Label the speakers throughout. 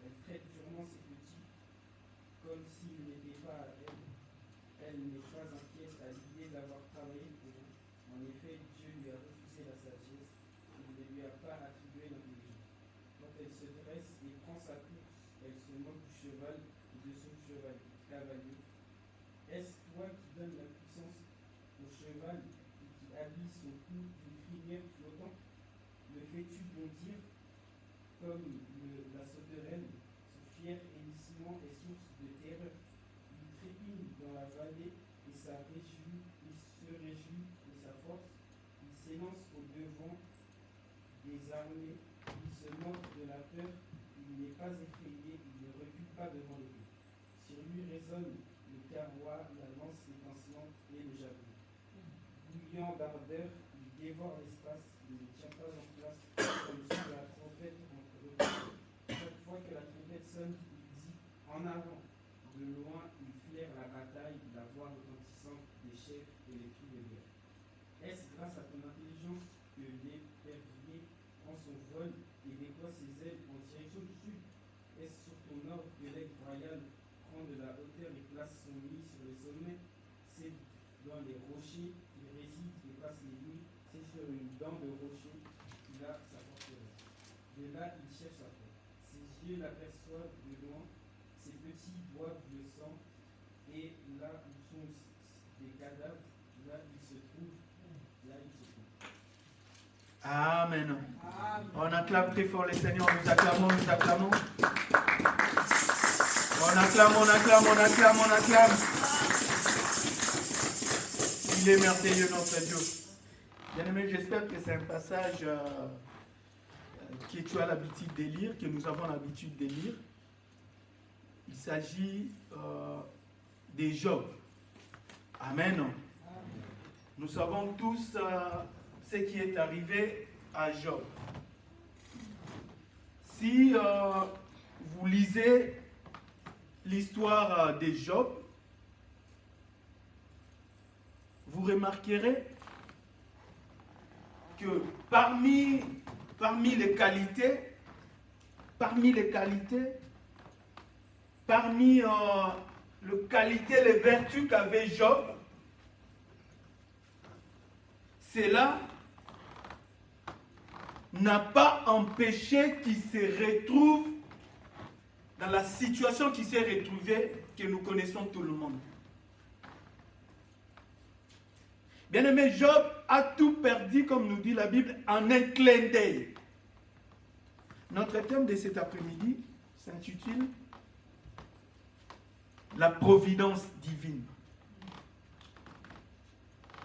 Speaker 1: Elle traite durement ses petits comme s'ils n'étaient pas à elle. Elle n'est pas inquiète à l'idée d'avoir travaillé pour eux. En effet, Dieu lui a refusé la sagesse, il ne lui a pas attribué l'intelligence. Quand elle se dresse et prend sa course, elle se moque du cheval et de son cavalier. Est-ce toi qui donnes la puissance au cheval et qui habille son cou d'une crinière flottante? Le fais-tu bondir comme la sauterelle? Son fier hennissement est source de terreur. Il trépigne dans la vallée et se réjouit de sa force. Il s'élance au-devant des armées. Il se moque de la peur. Il n'est pas effrayé. Il ne recule pas devant l'épée. Sur lui résonne le carrois, la lance étincelante et le javelot. Bouillant d'ardeur, il dévore l'espace. Il ne tient pas en place comme si la trompette entre eux. Chaque fois que la trompette sonne, il dit en avant. De loin, il flaire la bataille, la voix retentissante des chefs et les cris de guerre. Est-ce grâce à ton intelligence que l'épervier prend son vol et déploie ses ailes en direction du sud? Est-ce sur ton ordre que l'aigle royal prend de la hauteur et place son nid sur les sommets? C'est dans les rochers qu'il réside et passe les nuits. C'est sur une dent de rocher qu'il a sa forteresse. De là, il cherche sa proie. Ses yeux l'aperçoivent de loin. Ses petits boivent le sang. Et là où sont des cadavres, là il se trouve.
Speaker 2: Amen. On acclame très fort les seigneurs, nous acclamons, nous acclamons. On acclame, on acclame, on acclame, on acclame. Il est merveilleux notre Dieu. Bien-aimé, j'espère que c'est un passage que tu as l'habitude de lire, que nous avons l'habitude de lire. Il s'agit de Job. Amen. Nous savons tous ce qui est arrivé à Job. Si vous lisez l'histoire de Job, vous remarquerez que parmi les qualités, les vertus qu'avait Job, cela n'a pas empêché qu'il se retrouve dans la situation qu'il s'est retrouvé, que nous connaissons tout le monde. Bien-aimé, Job a tout perdu, comme nous dit la Bible, en un clin d'œil. Notre thème de cet après-midi s'intitule La providence divine.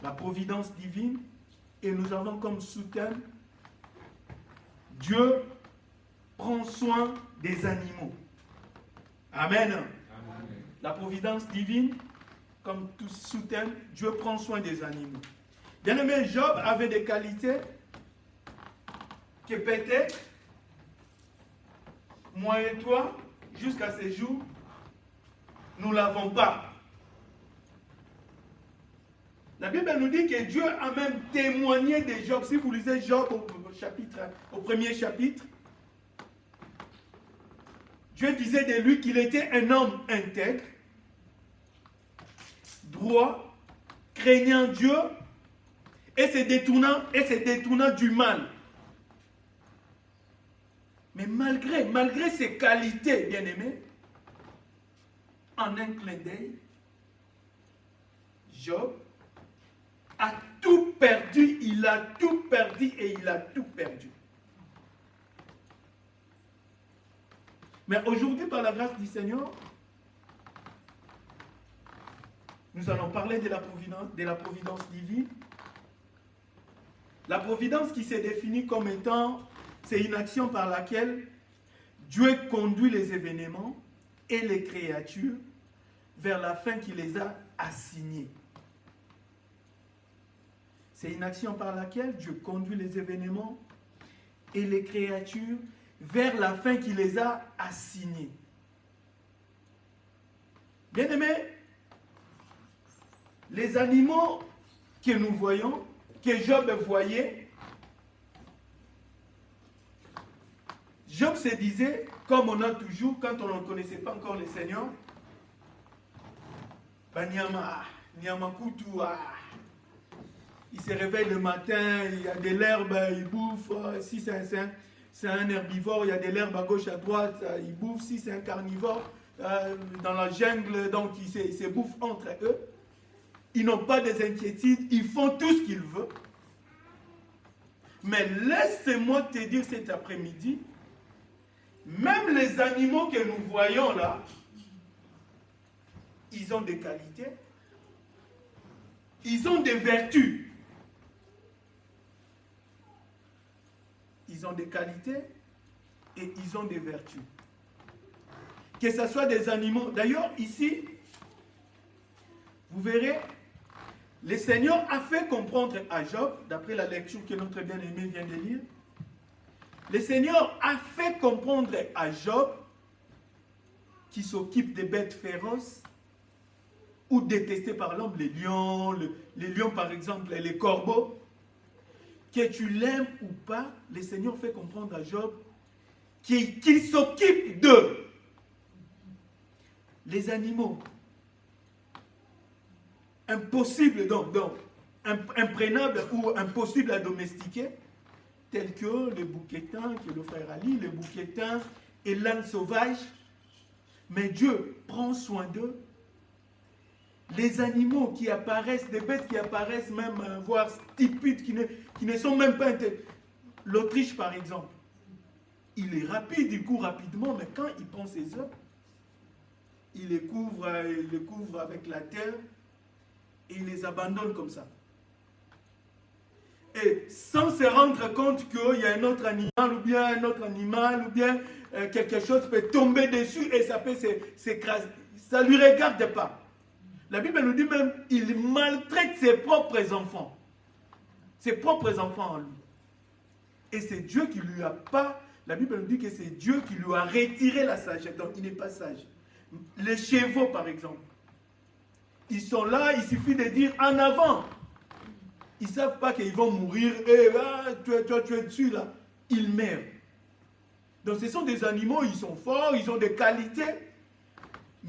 Speaker 2: La providence divine, et nous avons comme sous-thème Dieu prend soin des animaux. Amen. Amen. La providence divine, comme tout sous-thème, Dieu prend soin des animaux. Bien-aimé, Job avait des qualités que peut-être, moi et toi, jusqu'à ce jour, nous ne l'avons pas. La Bible nous dit que Dieu a même témoigné de Job. Si vous lisez Job au premier chapitre, Dieu disait de lui qu'il était un homme intègre, droit, craignant Dieu et se détournant du mal. Mais malgré ses qualités, bien-aimés, en un clin d'œil, Job a tout perdu, il a tout perdu et il a tout perdu. Mais aujourd'hui, par la grâce du Seigneur, nous allons parler de la providence divine. La providence qui s'est définie comme étant, c'est une action par laquelle Dieu conduit les événements et les créatures vers la fin qu'il les a assignés. C'est une action par laquelle Dieu conduit les événements et les créatures vers la fin qu'il les a assignés. Bien-aimés, les animaux que nous voyons, que Job voyait, Job Job se disait, comme on a toujours, quand on ne connaissait pas encore le Seigneur, il se réveille le matin, il y a de l'herbe, il bouffe. Si c'est un herbivore, il y a de l'herbe à gauche, à droite, il bouffe. Si c'est un carnivore, dans la jungle, donc il se bouffe entre eux. Ils n'ont pas des inquiétudes, ils font tout ce qu'ils veulent. Mais laisse-moi te dire cet après-midi, même les animaux que nous voyons là, ils ont des qualités, ils ont des vertus. Ils ont des qualités et ils ont des vertus. Que ce soit des animaux. D'ailleurs, ici, vous verrez, le Seigneur a fait comprendre à Job, d'après la lecture que notre bien-aimé vient de lire, le Seigneur a fait comprendre à Job, qui s'occupe des bêtes féroces, ou détestés par l'homme, les lions par exemple, les corbeaux, que tu l'aimes ou pas, le Seigneur fait comprendre à Job qu'il s'occupe d'eux. Les animaux, impossibles donc imprenables ou impossibles à domestiquer, tels que le bouquetin, que le frère Ali, le bouquetin et l'âne sauvage. Mais Dieu prend soin d'eux. Les animaux qui apparaissent, des bêtes qui apparaissent même, voire stupides, qui ne sont même pas intelligents. L'Autriche par exemple, il est rapide, il court rapidement, mais quand il prend ses œufs, il les couvre avec la terre et il les abandonne comme ça. Et sans se rendre compte qu'il y a un autre animal ou bien quelque chose peut tomber dessus et ça peut s'écraser. Ça ne lui regarde pas. La Bible nous dit même, il maltraite ses propres enfants. Ses propres enfants en lui. Et c'est Dieu qui lui a pas, la Bible nous dit que c'est Dieu qui lui a retiré la sagesse. Donc il n'est pas sage. Les chevaux par exemple, ils sont là, il suffit de dire en avant. Ils ne savent pas qu'ils vont mourir. Et tu es dessus là. Ils meurent. Donc ce sont des animaux, ils sont forts, ils ont des qualités.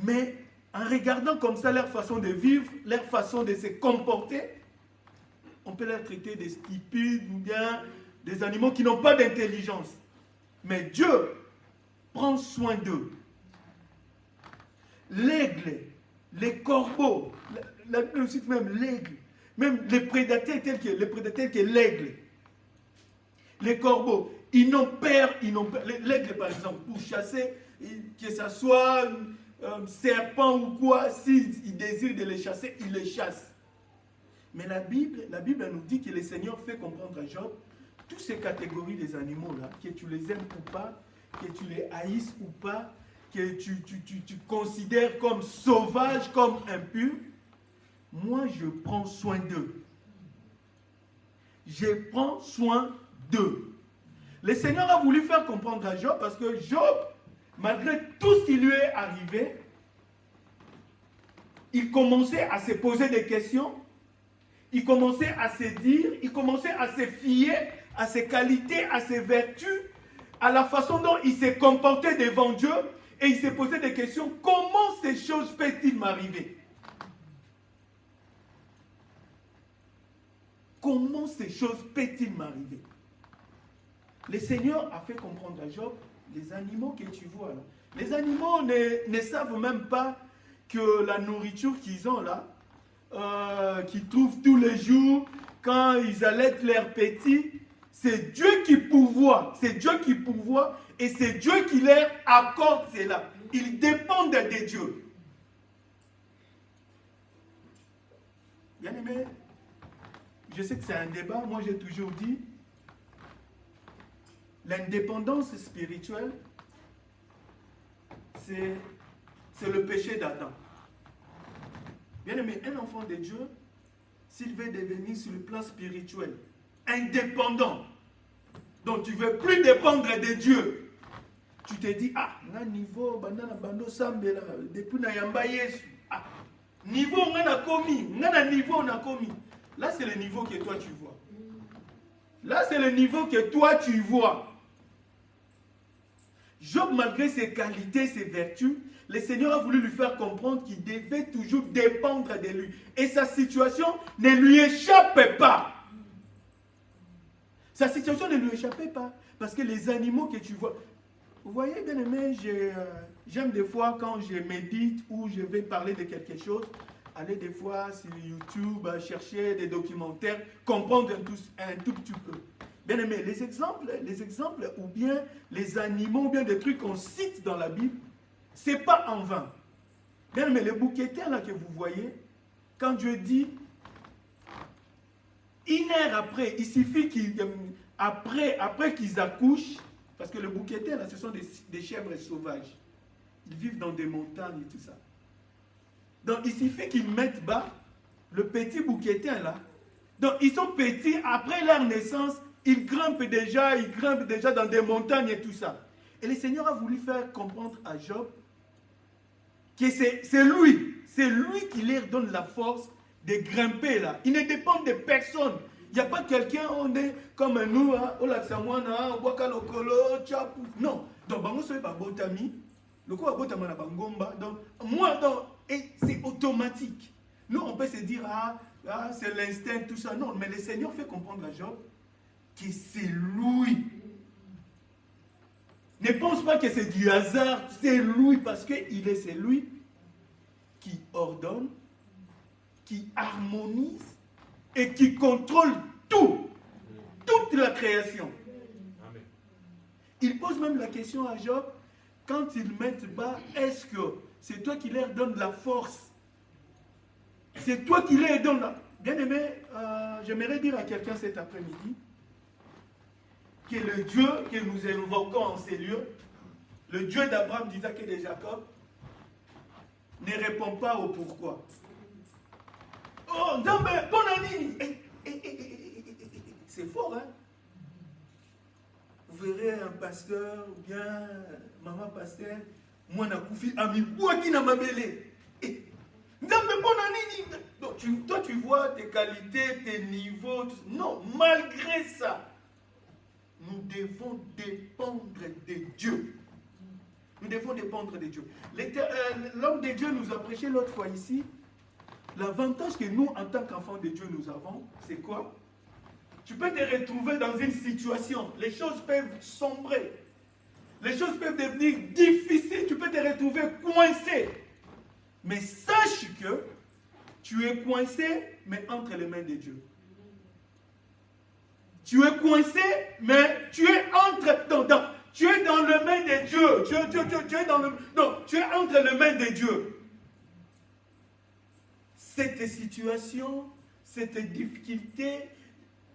Speaker 2: Mais en regardant comme ça leur façon de vivre, leur façon de se comporter, on peut les traiter des stupides ou bien des animaux qui n'ont pas d'intelligence. Mais Dieu prend soin d'eux. L'aigle, les corbeaux, la Bible cite même l'aigle, même les prédateurs tels que l'aigle, les corbeaux, ils n'ont peur, l'aigle par exemple, pour chasser, que ce soit un serpent ou quoi, s'il désire de les chasser, il les chasse. Mais la Bible nous dit que le Seigneur fait comprendre à Job, toutes ces catégories des animaux là, que tu les aimes ou pas, que tu les haïsses ou pas, que tu considères comme sauvages, comme impurs, moi je prends soin d'eux. Je prends soin d'eux. Le Seigneur a voulu faire comprendre à Job parce que Job, malgré tout ce qui lui est arrivé, il commençait à se poser des questions, il commençait à se dire, il commençait à se fier à ses qualités, à ses vertus, à la façon dont il s'est comporté devant Dieu, et il s'est posé des questions, comment ces choses peuvent-ils m'arriver? Comment ces choses peuvent-ils m'arriver? Le Seigneur a fait comprendre à Job, les animaux que tu vois là, les animaux ne savent même pas que la nourriture qu'ils ont là, qu'ils trouvent tous les jours, quand ils allaitent leurs petits, c'est Dieu qui pourvoit, et c'est Dieu qui leur accorde cela. Ils dépendent de Dieu. Bien aimé, je sais que c'est un débat, moi j'ai toujours dit, l'indépendance spirituelle, c'est le péché d'Adam. Bien aimé, un enfant de Dieu, s'il veut devenir sur le plan spirituel indépendant, donc tu ne veux plus dépendre de Dieu, tu te dis, niveau, depuis Nayamba Yesu, niveau on a commis, là c'est le niveau que toi tu vois. Là c'est le niveau que toi tu vois. Job, malgré ses qualités, ses vertus, le Seigneur a voulu lui faire comprendre qu'il devait toujours dépendre de lui. Et sa situation ne lui échappait pas. Sa situation ne lui échappait pas. Parce que les animaux que tu vois... Vous voyez, bien aimé, j'aime des fois quand je médite ou je vais parler de quelque chose, aller des fois sur YouTube, chercher des documentaires, comprendre un tout petit peu. Bien aimé, les exemples ou bien les animaux ou bien des trucs qu'on cite dans la Bible, ce n'est pas en vain. Bien aimé, les bouquetins là que vous voyez, quand Dieu dit, une heure après, il suffit après qu'ils accouchent, parce que les bouquetins là, ce sont des chèvres sauvages. Ils vivent dans des montagnes et tout ça. Donc il suffit qu'ils mettent bas le petit bouquetin là. Donc ils sont petits, après leur naissance, ils grimpent déjà dans des montagnes et tout ça. Et le Seigneur a voulu faire comprendre à Job que c'est lui qui leur donne la force de grimper là. Il ne dépend de personne. Il n'y a pas quelqu'un, on est comme nous, au Laksamwana, au Wakalokolo, Tchapou. Non. Donc, et c'est automatique. Nous, on peut se dire, c'est l'instinct, tout ça. Non, mais le Seigneur fait comprendre à Job que c'est lui. Ne pense pas que c'est du hasard, c'est lui, parce que c'est lui qui ordonne, qui harmonise et qui contrôle tout, toute la création. Amen. Il pose même la question à Job, quand ils mettent bas, est-ce que c'est toi qui leur donne la force? C'est toi qui leur donne la... Bien aimé, j'aimerais dire à quelqu'un cet après-midi que le Dieu que nous invoquons en ces lieux, le Dieu d'Abraham, d'Isaac et de Jacob, ne répond pas au pourquoi. Oh, non, mais bonne année! C'est fort, hein? Vous verrez un pasteur ou bien maman pasteur, moi n'a koufi ami bois qui n'a ma belé. Non, mais bonne année! Donc, toi, tu vois tes qualités, tes niveaux. Non, malgré ça, nous devons dépendre de Dieu. Nous devons dépendre de Dieu. L'homme de Dieu nous a prêché l'autre fois ici. L'avantage que nous, en tant qu'enfants de Dieu, nous avons, c'est quoi? Tu peux te retrouver dans une situation. Les choses peuvent sombrer. Les choses peuvent devenir difficiles. Tu peux te retrouver coincé. Mais sache que tu es coincé, mais entre les mains de Dieu. Tu es coincé, mais tu es tu es dans les mains de Dieu. Tu es entre les mains de Dieu. Cette situation, cette difficulté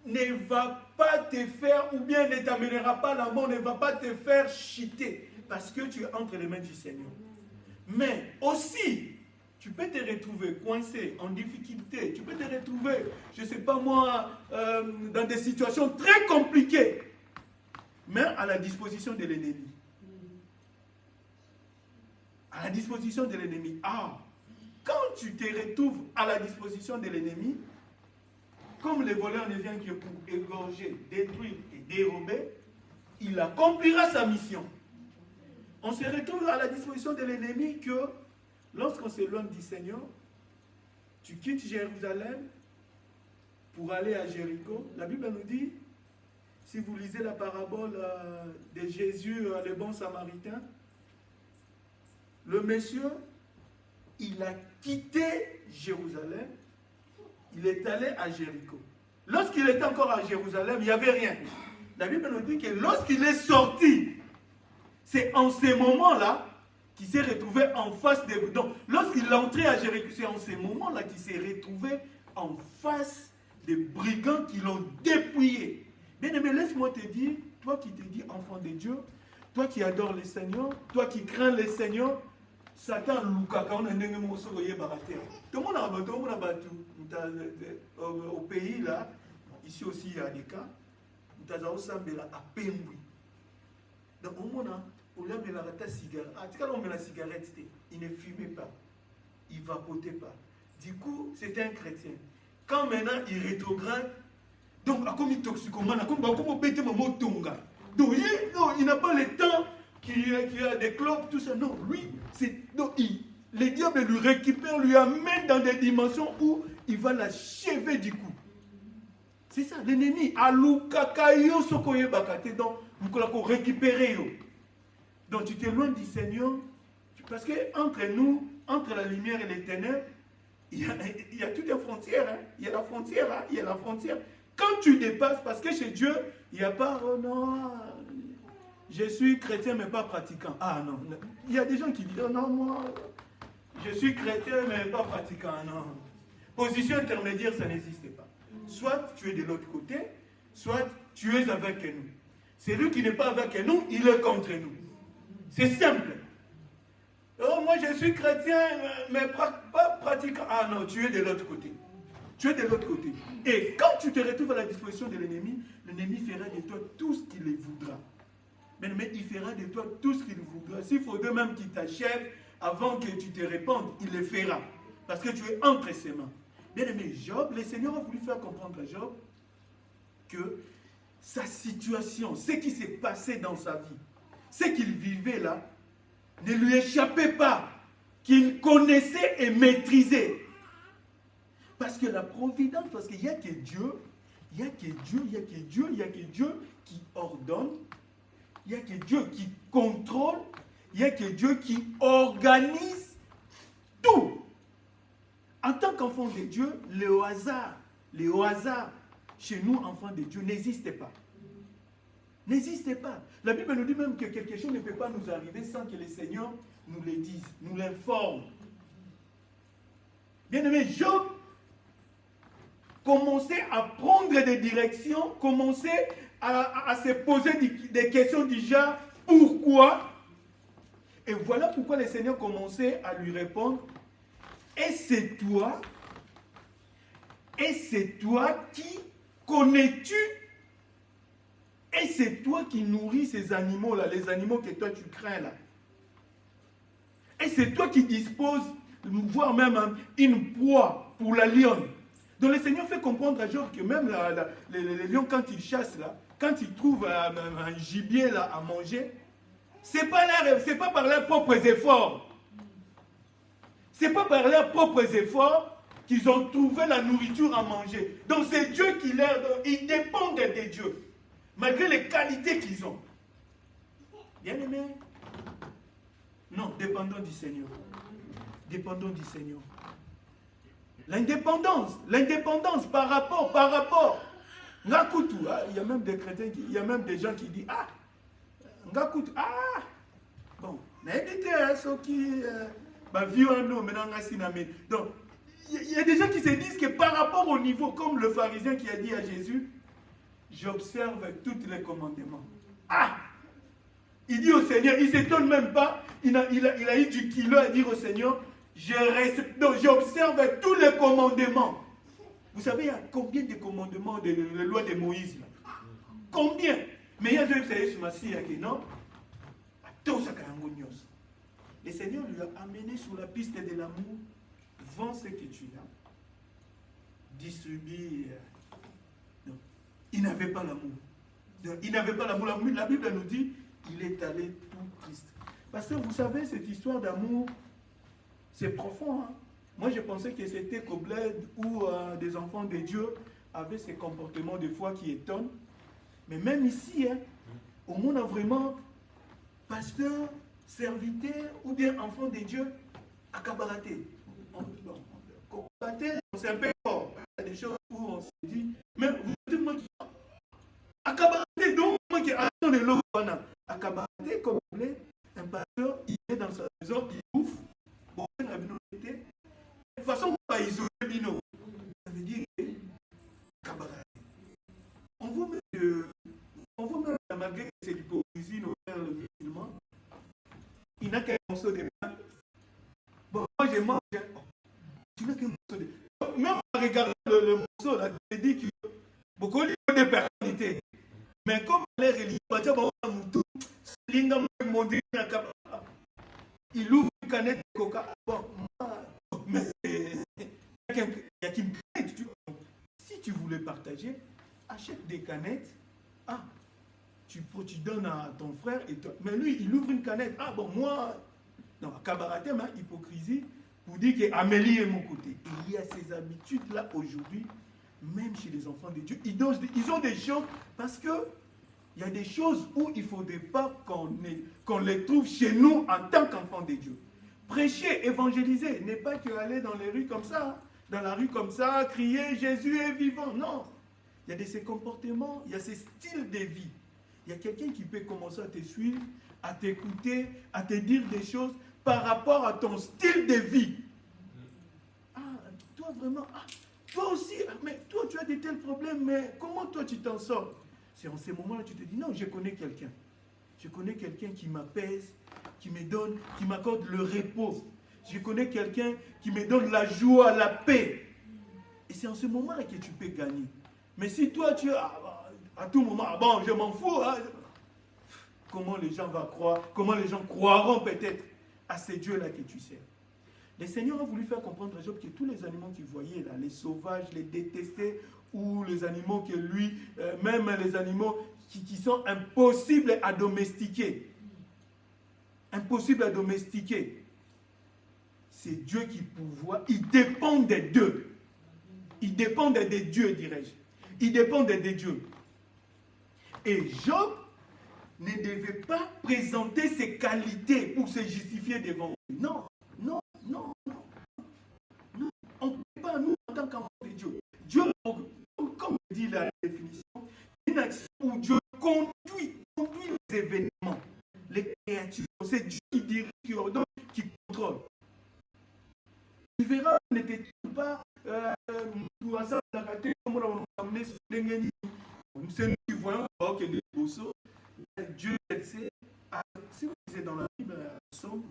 Speaker 2: ne va pas te faire, ou bien ne t'amènera pas la mort, ne va pas te faire chuter, parce que tu es entre les mains du Seigneur. Mais aussi, tu peux te retrouver coincé, en difficulté, tu peux te retrouver, je ne sais pas moi, dans des situations très compliquées, mais à la disposition de l'ennemi. À la disposition de l'ennemi. Quand tu te retrouves à la disposition de l'ennemi, comme le voleur ne vient que pour égorger, détruire et dérober, il accomplira sa mission. On se retrouve à la disposition de l'ennemi que lorsqu'on s'éloigne du Seigneur, tu quittes Jérusalem pour aller à Jéricho. La Bible nous dit, si vous lisez la parabole de Jésus, le bon samaritain, le monsieur, il a quitté Jérusalem, il est allé à Jéricho. Lorsqu'il était encore à Jérusalem, il n'y avait rien. La Bible nous dit que lorsqu'il est sorti, c'est en ces moments-là qu'il s'est retrouvé en face des... Donc, lorsqu'il est entré à Jéricho, c'est en ces moments-là qu'il s'est retrouvé en face des brigands qui l'ont dépouillé. Bien aimé, laisse-moi te dire, toi qui te dis enfant de Dieu, toi qui adores le Seigneur, toi qui crains le Seigneur, Satan lukaka on a ndenge moso koye barater. Tout le monde a battu au pays là, ici aussi il y a des cas, nous avons sambela à pembui. Donc au moment où l'homme a la cigarette, on met la cigarette, il ne fumait pas, il vapotait pas. Du coup, c'était un chrétien. Quand maintenant il rétrograde, donc comme il toxicomane, comme bêter maman tonga. Donc il n'a pas le temps qui a des clubs, tout ça. Non, lui, les diables lui récupèrent, lui amènent dans des dimensions où il va l'achever du coup. C'est ça, l'ennemi. Alukakayo sokoye bakate, donc, nous allons récupérer. Donc, tu t'éloignes du Seigneur, parce que entre nous, entre la lumière et les ténèbres, il y a toutes les frontières. Hein. Il y a la frontière, hein. Il y a la frontière. Quand tu dépasses, parce que chez Dieu, il n'y a pas, oh non, je suis chrétien mais pas pratiquant. Ah non, il y a des gens qui disent, oh non, moi, je suis chrétien mais pas pratiquant. Non. Position intermédiaire, ça n'existe pas. Soit tu es de l'autre côté, soit tu es avec nous. Celui qui n'est pas avec nous, il est contre nous. C'est simple. Oh, moi je suis chrétien mais pas pratiquant. Ah non, tu es de l'autre côté. Tu es de l'autre côté. Et quand tu te retrouves à la disposition de l'ennemi fera de toi tout ce qu'il voudra. Mais il fera de toi tout ce qu'il voudra. S'il faut de même qu'il t'achève avant que tu te répandes, il le fera. Parce que tu es entre ses mains. Bien aimé, Job, le Seigneur a voulu faire comprendre à Job que sa situation, ce qui s'est passé dans sa vie, ce qu'il vivait là, ne lui échappait pas, qu'il connaissait et maîtrisait. Parce que la providence, parce qu'il n'y a que Dieu, il n'y a que Dieu, il n'y a que Dieu, il n'y a que Dieu qui ordonne, il n'y a que Dieu qui contrôle, il n'y a que Dieu qui organise tout. En tant qu'enfant de Dieu, le hasard, chez nous, enfants de Dieu, n'existe pas. N'existe pas. La Bible nous dit même que quelque chose ne peut pas nous arriver sans que le Seigneur nous le dise, nous l'informe. Bien-aimé, Job commençait à prendre des directions, commençait à se poser des questions du genre « Pourquoi ?» Et voilà pourquoi le Seigneur commençait à lui répondre « Et c'est toi qui connais-tu? Et c'est toi qui nourris ces animaux-là, les animaux que toi tu crains là. Et c'est toi qui disposes, voire même une proie pour la lionne. » Donc le Seigneur fait comprendre à Job que même les lions, quand ils chassent là, quand ils trouvent un gibier là à manger, c'est pas par leurs propres efforts. C'est pas par leurs propres efforts qu'ils ont trouvé la nourriture à manger. Donc c'est Dieu qui leur donne. Ils dépendent de Dieu. Malgré les qualités qu'ils ont. Bien aimé? Non, dépendons du Seigneur. Dépendons du Seigneur. L'indépendance par rapport. Ngakutu, il y a même des chrétiens, il y a même des gens qui disent, Ngakutu, bon, donc, il y a des gens qui se disent que par rapport au niveau, comme le pharisien qui a dit à Jésus, j'observe tous les commandements. Il dit au Seigneur, il ne s'étonne même pas, il a eu du kilo à dire au Seigneur, j'observe tous les commandements. Vous savez, il y a combien de commandements de la loi de Moïse là? Combien? Mais il y a des gens qui non? Le Seigneur lui a amené sur la piste de l'amour. Vends ce que tu as. Distribue. Non. Il n'avait pas l'amour. Il n'avait pas l'amour. La Bible nous dit, il est allé tout triste. Parce que vous savez, cette histoire d'amour, c'est profond. Hein? Moi, je pensais que c'était qu'au bled où des enfants de Dieu avaient ces comportements de foi qui étonnent. Mais même ici, hein, au monde a vraiment pasteur, serviteur ou bien enfant de Dieu à Kabaraté. C'est un peu fort. Il y a des choses où on se dit, mais vous dites moi qui à Kabaraté, donc moi qui a de l'eau à Kabaraté, comme vous voulez, un pasteur, il est dans sa maison, il bouffe. Bon, la minorité. De toute façon, on va isoler Bino. Ça veut dire Kabaraté. On voit même malgré que c'est l'hypocrisie vers le musulman, il n'a qu'un morceau de pain. Bon, moi je mange. Tu n'as qu'un morceau de pain. Même en regardant le morceau, là, tu te dis que beaucoup de personnalités. Mais comme les religieux, il ouvre une canette de coca. Bon, mais il y a qui me canette. Si tu voulais partager, achète des canettes. tu donnes à ton frère, mais lui, il ouvre une canette. Ah bon, moi, non, cabaretème, hein, hypocrisie, pour dire qu'Amélie est mon côté. Il y a ces habitudes-là aujourd'hui, même chez les enfants de Dieu. Ils ont des choses, parce que il y a des choses où il ne faudrait pas qu'on les trouve chez nous en tant qu'enfants de Dieu. Prêcher, évangéliser, n'est pas que aller dans les rues comme ça, dans la rue comme ça, crier Jésus est vivant. Non. Il y a ces comportements, il y a ces styles de vie. Il y a quelqu'un qui peut commencer à te suivre, à t'écouter, à te dire des choses par rapport à ton style de vie. Ah, toi vraiment, toi aussi, mais toi tu as de tels problèmes, mais comment toi tu t'en sors? C'est en ces moments-là que tu te dis, non, je connais quelqu'un. Je connais quelqu'un qui m'apaise, qui me donne, qui m'accorde le repos. Je connais quelqu'un qui me donne la joie, la paix. Et c'est en ce moment-là que tu peux gagner. Mais si toi, tu à tout moment, bon, je m'en fous, hein, comment les gens vont croire, comment les gens croiront peut-être à ces dieux-là que tu sers. Le Seigneur a voulu faire comprendre à Job que tous les animaux qu'il voyait, là, les sauvages, les détestés, ou les animaux que lui, même les animaux qui sont impossibles à domestiquer. Impossible à domestiquer. C'est Dieu qui pourvoit. Il dépend des deux. Il dépend des dieux, dirais-je. Il dépend des dieux. Et Job ne devait pas présenter ses qualités pour se justifier devant Dieu. Non, non, non, non. Non. On ne peut pas, nous, en tant qu'enfants de Dieu. Dieu, comme dit la définition, une action où Dieu conduit les événements, les créatures. C'est Dieu qui dirige, qui ordonne, qui contrôle. Tu verras, on n'était pas pour ça, la raté, comme on a amené sur l'engagement. C'est nous qui voyons que les bossos, Dieu sait. Si vous lisez dans la Bible, nous sommes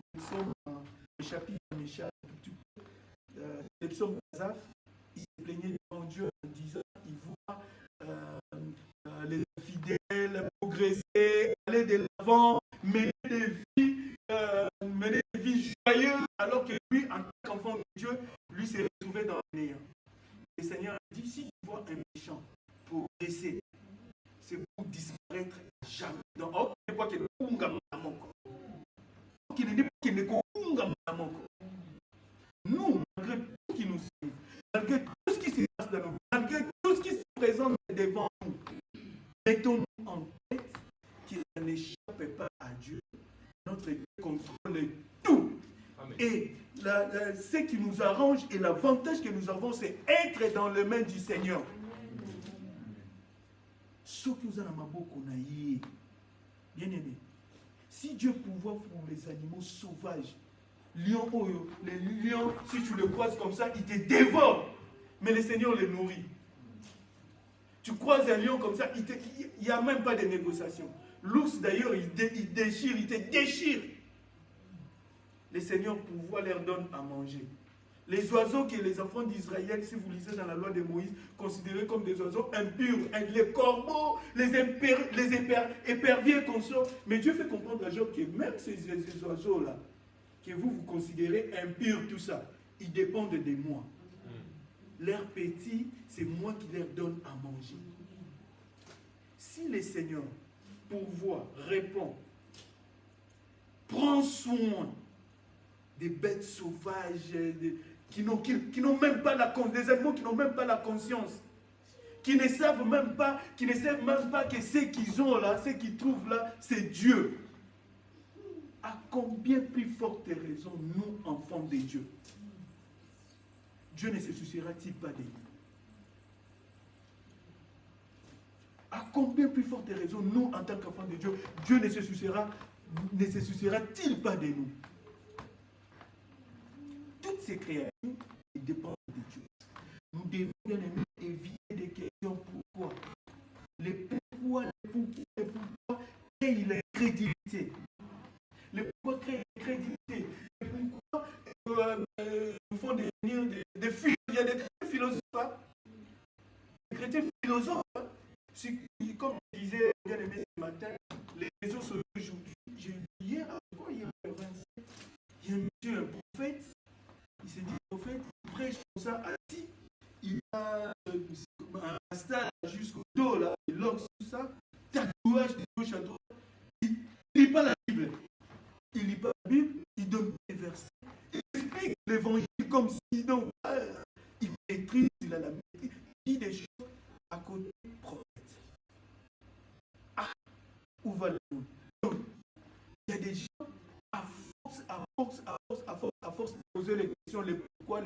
Speaker 2: dans le chapitre de Micha, le psaume d'Azaph, il se plaignait devant Dieu en disant qu'il voit les infidèles progresser, aller de l'avant, mener des vies joyeuses, alors que lui, en tant qu'enfant de Dieu, lui s'est retrouvé dans le néant. Le Seigneur a dit, si tu vois un méchant progresser, c'est pour disparaître jamais. Donc, oh, il n'est pas qu'il nous, malgré tout ce qui nous suit, malgré tout ce qui se passe dans nous, malgré tout ce qui se présente devant nous, mettons-nous en tête que ça n'échappe pas à Dieu. Notre Dieu contrôle tout. Amen. Et ce qui nous arrange et l'avantage que nous avons, c'est être dans les mains du Seigneur. Ce que nous avons bien aimé, si Dieu pouvoir pour les animaux sauvages, les lions, si tu le croises comme ça, ils te dévorent. Mais le Seigneur les nourrit. Tu croises un lion comme ça, il n'y a même pas de négociation. L'ours d'ailleurs, il te déchire. Le Seigneur pouvoir leur donne à manger. Les oiseaux que les enfants d'Israël, si vous lisez dans la loi de Moïse, considérés comme des oiseaux impurs, les corbeaux, les éperviers consorts. Mais Dieu fait comprendre à Job que même ces oiseaux-là, que vous considérez impurs, tout ça, ils dépendent de moi. Leurs petits, c'est moi qui leur donne à manger. Si le Seigneur pourvoit, répond, prend soin des bêtes sauvages, qui n'ont même pas la conscience, des animaux qui n'ont même pas la conscience, qui ne savent même pas que ce qu'ils ont là, ce qu'ils trouvent là, c'est Dieu. À combien plus forte raison, nous, enfants de Dieu, Dieu ne se souciera-t-il pas de nous? À combien plus forte raison, nous, en tant qu'enfants de Dieu, Dieu ne se souciera-t-il pas de nous? Toutes ces créatures dépendent de Dieu. Nous devons bien aimer éviter des questions pourquoi. Les pourquoi créent l'incrédulité. Les pourquoi créent l'incrédulité. Les pourquoi nous font devenir des philosophes. Il y a des chrétiens philosophes. Hein? Des chrétiens philosophes. Hein? Comme je disais, bien aimé ce matin, les réseaux sociaux aujourd'hui, j'ai vu hier, il y a un monsieur, un prophète. Il s'est dit, en fait, il prêche comme ça, assis. Il a un stade jusqu'au dos, là, il lance tout ça, tatouage de gauche à il ne lit pas la Bible. Il ne lit pas la Bible, il donne des versets. Il explique l'évangile comme si donc, il maîtrise, il a la maîtrise. Il dit des choses à côté du prophète. Ah, où va le monde? Donc, il y a des gens, à force de poser les questions, les pourquoi,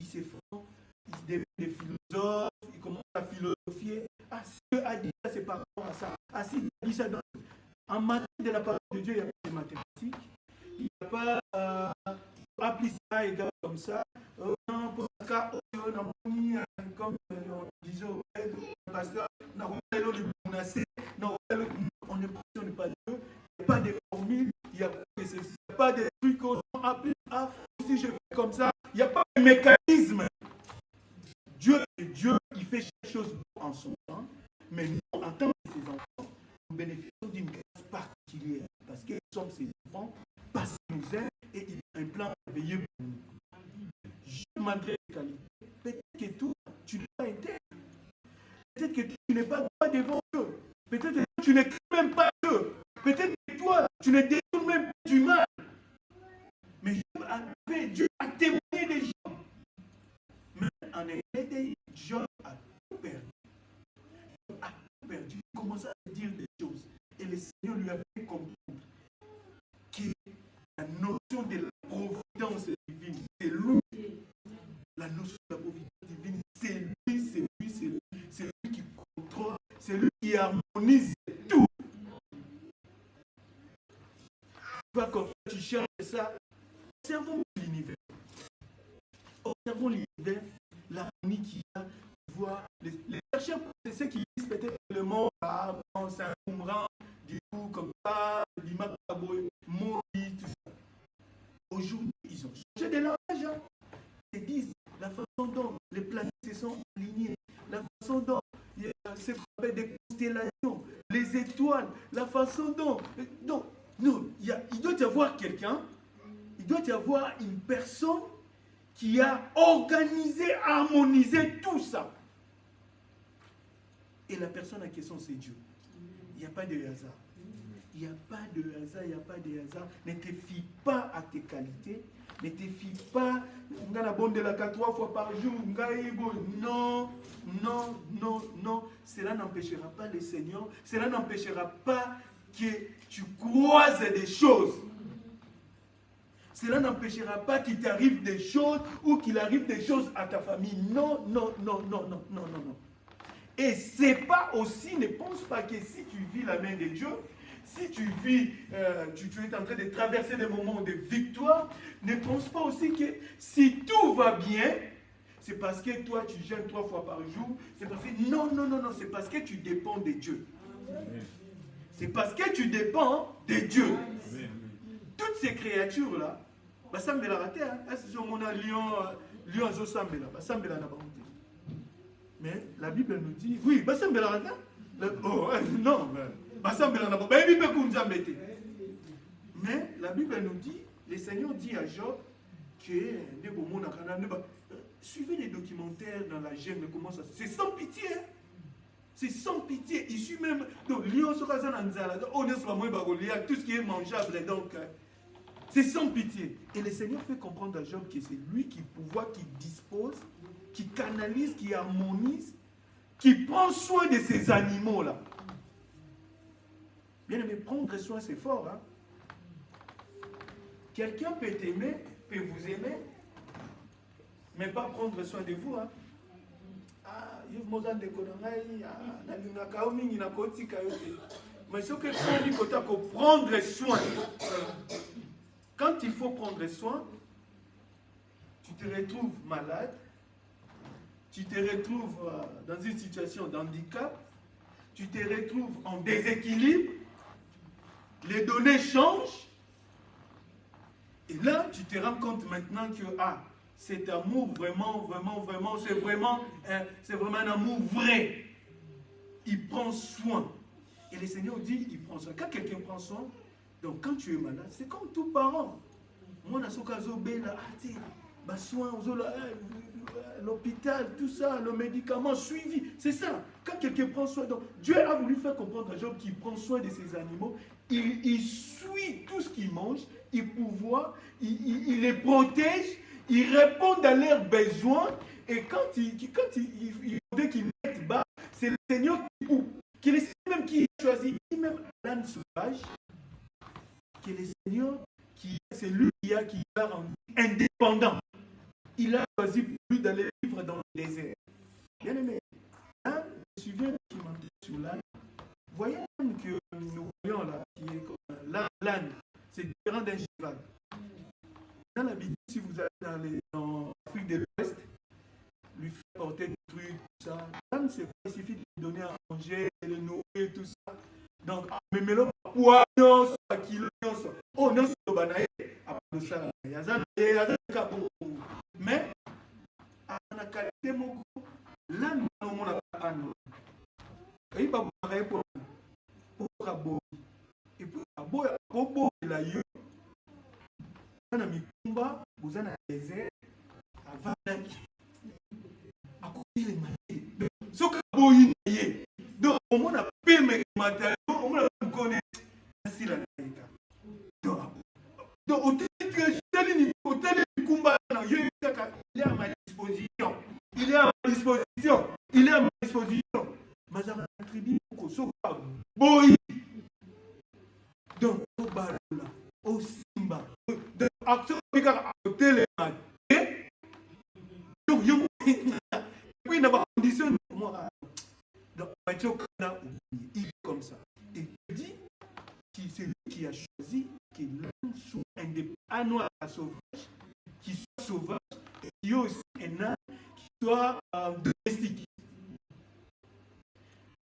Speaker 2: ils se font, ils deviennent des philosophes, ils commencent à philosopher. Ah, si Dieu a dit ça, c'est par rapport à ça. Ah, si Dieu a dit ça, en matière de la parole de Dieu, il n'y a pas de mathématiques, il n'y a pas appliquer ça égal comme ça. Non, pour le cas, comme on disait au pasteur, on n'est pas Dieu, il n'y a pas de formules, il n'y a pas de trucs qu'on applique. Ah, si je fais comme ça, il n'y a pas de mécanisme. Dieu est Dieu, il fait chaque chose en son temps, mais nous, en tant que ses enfants, nous bénéficions d'une grâce particulière, parce que nous sommes ses enfants, parce qu'il nous aime et il a un plan merveilleux pour nous. Malgré les qualités, peut-être que toi, tu n'es pas intègre. Peut-être que tu n'es pas droit devant Dieu. Peut-être que tu n'es même pas Dieu. Peut-être que toi, tu ne détournes même pas du mal. Mais Dieu a témoigné des gens. Mais en réalité, Job a tout perdu. A tout perdu. Il commence à dire des choses. Et le Seigneur lui a fait comprendre que la notion de la providence divine, c'est lui. La notion de la providence divine, c'est lui qui contrôle, c'est lui qui harmonise tout. Tu vois, quand tu cherches ça, observons l'univers. Observons l'univers, l'harmonie qu'il y a. Tu vois, les chercheurs, c'est ceux qui disent peut-être que le monde, c'est un boomerang, du coup, comme ça, l'image, maudit, tout ça. Aujourd'hui, ils ont changé de langage. Ils disent la façon dont les planètes se sont alignées, la façon dont il y a ce qu'on appelle des constellations, les étoiles, la façon dont... Non, il doit y avoir quelqu'un, il doit y avoir une personne qui a organisé, harmonisé tout ça. Et la personne en question, c'est Dieu. Il n'y a pas de hasard. Il n'y a pas de hasard, il n'y a pas de hasard. Ne te fie pas à tes qualités. Ne te fie pas, de la 3 fois par jour, non, non, non, non. Cela n'empêchera pas le Seigneur, cela n'empêchera pas que tu croises des choses. Cela n'empêchera pas qu'il t'arrive des choses ou qu'il arrive des choses à ta famille. Non, non, non, non, non, non, non, non. Et c'est pas aussi, ne pense pas que si tu vis la main de Dieu, si tu vis, tu es en train de traverser des moments de victoire, ne pense pas aussi que si tout va bien, c'est parce que toi tu jeûnes 3 fois par jour, c'est parce que non, non, non, non, c'est parce que tu dépends de Dieu. C'est parce que tu dépends de Dieu. Toutes ces créatures-là, ça me l'a raté, c'est mon lion Zosambela, ça me l'a raté. Mais la Bible nous dit, oui, ça me l'a raté. Oh, non, mais la Bible nous dit, le Seigneur dit à Job que suivez les documentaires dans la gemme, comment ça. C'est sans pitié. C'est sans pitié. Issu même. Donc, tout ce qui est mangeable. Donc, c'est sans pitié. Et le Seigneur fait comprendre à Job que c'est lui qui dispose, qui canalise, qui harmonise, qui prend soin de ces animaux-là. Bien aimé, prendre soin, c'est fort. Hein? Quelqu'un peut t'aimer, peut vous aimer, mais pas prendre soin de vous. Hein? Mais ce que il faut prendre soin. Quand il faut prendre soin, tu te retrouves malade, tu te retrouves dans une situation d'handicap, tu te retrouves en déséquilibre, les données changent, et là, tu te rends compte maintenant que cet amour vraiment, c'est vraiment un amour vrai. Il prend soin. Et le Seigneur dit, il prend soin. Quand quelqu'un prend soin, donc quand tu es malade, c'est comme tout parent. Moi, je suis soin, l'hôpital, tout ça, le médicament suivi. C'est ça. Quand quelqu'un prend soin, donc Dieu a voulu faire comprendre à Job qu'il prend soin de ses animaux. Il suit tout ce qu'ils mangent, il pourvoit, il les protège, il répond à leurs besoins. Et quand il faudrait qu'ils mettent bas, c'est le Seigneur qui est le Seigneur même qui choisit, même l'âne sauvage, qui est le Seigneur, c'est lui qui a rendu indépendant. Il a choisi pour lui d'aller vivre dans le désert. Bien aimé, là, je me souviens qui m'a dit sur l'âne. Voyez que nous voyons là, qui est comme l'âne, c'est différent d'un cheval. Dans l'habitude, si vous allez dans l'Afrique de l'Ouest, lui faire porter des trucs, tout ça. L'âne, c'est pas, il suffit de lui donner à manger, de le nourrir, tout ça. Donc, mais le poignons, kilo, oh non, c'est le banaï. Après ça, il y a un capot. Mais, on a qualité mon coup. L'âne, on a pas un. Il va boire pour Rabo. Et puis, Rabo, il a eu. On a mis combat, vous en avez désert, avant d'aller. À côté des matériaux. Ce que Rabo, il y a. Donc, au moins, on a payé mes matériaux, au moins, on connaît. C'est la naïka. Donc, au tel combat, il est à ma disposition. Il est à ma disposition. Il est à ma disposition. Mais ça va attribuer au Soka. Boy. Donc, au Balola, au Simba. Donc, action à côté les matériaux. Donc, il n'a pas de condition. Donc, il est comme ça. Et il dit que c'est lui qui a choisi que l'âne soit indépendant à sauvage, qui soit sauvage, et qu'il y ait aussi un âne qui soit domestique.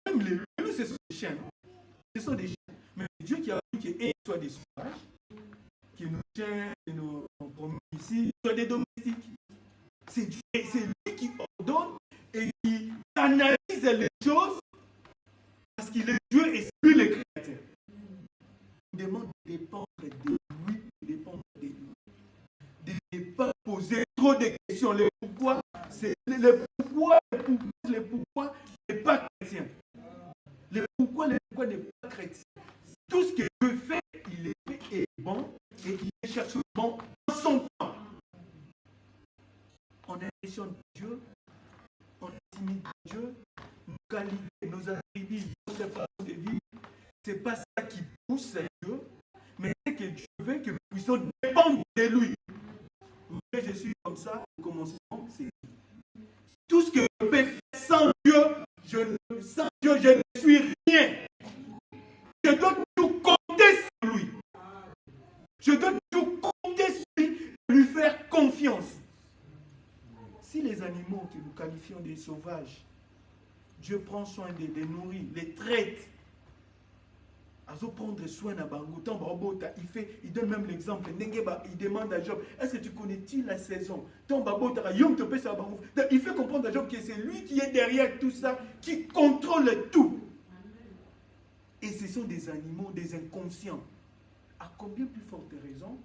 Speaker 2: Même les loups, ce sont des chiens. Ce sont des chiens. Mais Dieu qui a voulu qu'ils soient des sauvages, que nos chiens, que nos promis ici, soient des domestiques. C'est lui qui ordonne et qui analyse les choses parce qu'il est Dieu et c'est lui le créateur. On demande de dépendre de lui, de ne pas poser trop de questions. Le pourquoi, c'est le pourquoi n'est pas chrétien. Le pourquoi n'est pas chrétien. Tout ce que Dieu fait, il est fait et bon et il cherche le bon en son temps. On impressionne Dieu, on intimide Dieu, nos qualités, nos attributs, notre façon de vivre. Ce n'est pas ça qui pousse à Dieu, mais c'est que Dieu veut que nous puissions dépendre de lui. Moi, je suis comme ça, au commencement, c'est tout ce que je peux faire sans Dieu, je ne suis rien. Je dois tout compter sur lui. Je dois tout compter sur lui, lui faire confiance. Si les animaux que nous qualifions des sauvages, Dieu prend soin de les nourrir, les traite, prendre soin de Bango, il donne même l'exemple, il demande à Job, est-ce que tu connais-tu la saison? Il fait comprendre à Job que c'est lui qui est derrière tout ça, qui contrôle tout. Et ce sont des animaux, des inconscients. À combien plus forte raison,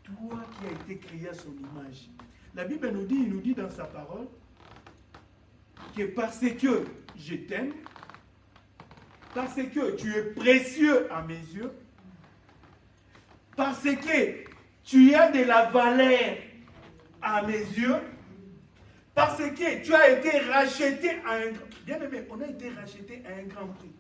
Speaker 2: toi qui as été créé à son image? La Bible nous dit dans sa parole que parce que je t'aime, parce que tu es précieux à mes yeux, parce que tu as de la valeur à mes yeux, parce que tu as été racheté à un grand prix. Bien aimé, on a été racheté à un grand prix.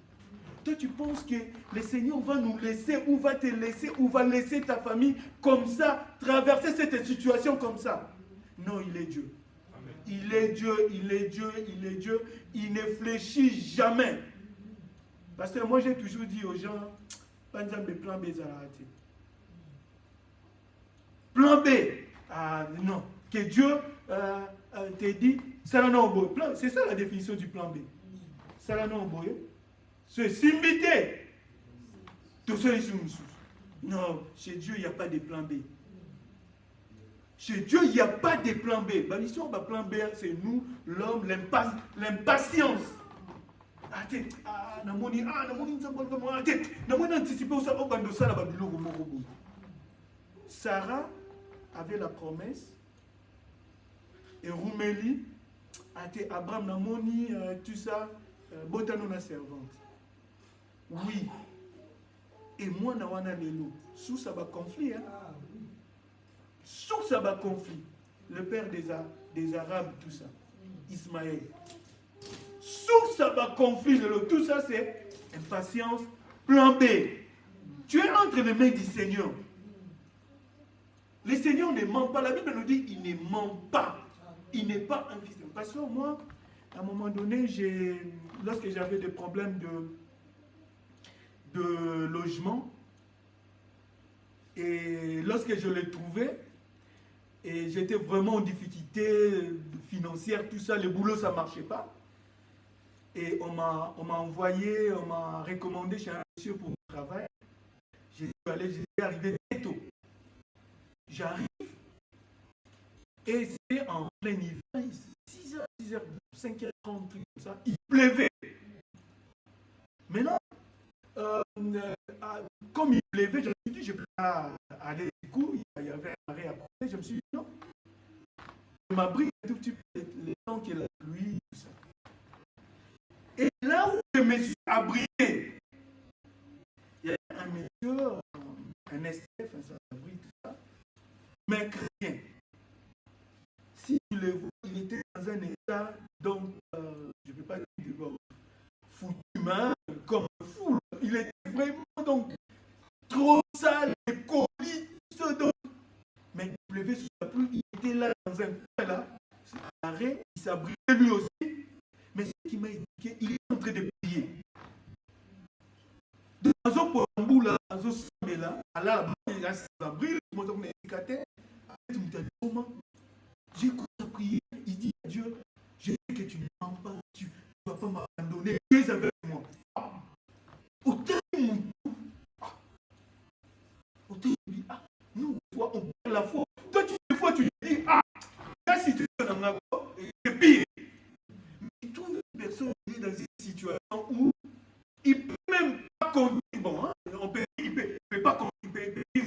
Speaker 2: Toi, tu penses que le Seigneur va nous laisser, ou va te laisser, ou va laisser ta famille comme ça, traverser cette situation comme ça? Non, il est Dieu. Amen. Il est Dieu, il est Dieu, il est Dieu. Il ne fléchit jamais. Parce que moi, j'ai toujours dit aux gens, pas exemple, plan B, ça a raté. Plan B, non. Que Dieu te dit, ça n'a pas. C'est ça la définition du plan B. Ça n'a pas. C'est s'imiter. Tout ça est sous. Non, chez Dieu, il n'y a pas de plan B. Chez Dieu, il n'y a pas de plan B. L'histoire de plan B, c'est nous, l'homme, l'impatience. Sarah avait la promesse et Roumeli, Abraham Namoni, tout ça, Botano na servante. Oui. Et moi, Nawana Lelo, sous ça va conflit. Hein? Sous ça va conflit. Le père des Arabes, tout ça. Ismaël. Sous ça va conflit. Tout ça, c'est impatience. Plan B. Tu es entre les mains du Seigneur. Le Seigneur ne ment pas. La Bible nous dit il ne ment pas. Il n'est pas un fils de... Parce que moi, à un moment donné, lorsque j'avais des problèmes de logement, et lorsque je les trouvais, et j'étais vraiment en difficulté financière, tout ça, le boulot, ça ne marchait pas. Et on m'a envoyé, on m'a recommandé chez un monsieur pour le travail. J'étais arrivé très tôt. J'arrive, et c'est en plein hiver, 6h, 5h30, truc comme ça, il pleuvait. Maintenant, comme il pleuvait, je me suis dit, je ne peux pas aller du coup, il y avait un arrêt à prendre, je me suis dit non. Je m'abrite un tout petit peu le temps qu'il y a la pluie, tout ça. Et là où je me suis abrité, il y a un monsieur, un STF, un sans-abri, tout ça, mais chrétien. Si tu le vois, il était dans un état, donc, je ne peux pas dire foutu, comme un fou. Il était vraiment donc trop sale, colis, tout ça. Donc. Mais il pleuvait sous la pluie, il était là dans un coin là, arrêt, il s'abritait lui aussi. Mais ce qui m'a indiqué, il est en train de prier. Dans un poambou là, dans un sommet là, là, il a s'abri, il m'a dit, j'ai écouté sa prière, il dit à Dieu, je sais que tu ne mens pas, tu ne vas pas m'abandonner, Dieu est avec moi. Autant dit, nous, toi, on perd la foi. Toi, des fois, tu te dis, là, si tu es dans la foi, c'est pire. Mais trouve une personne qui est dans une situation où il ne peut même pas compter. Bon, il ne peut pas compter. Il peut dire,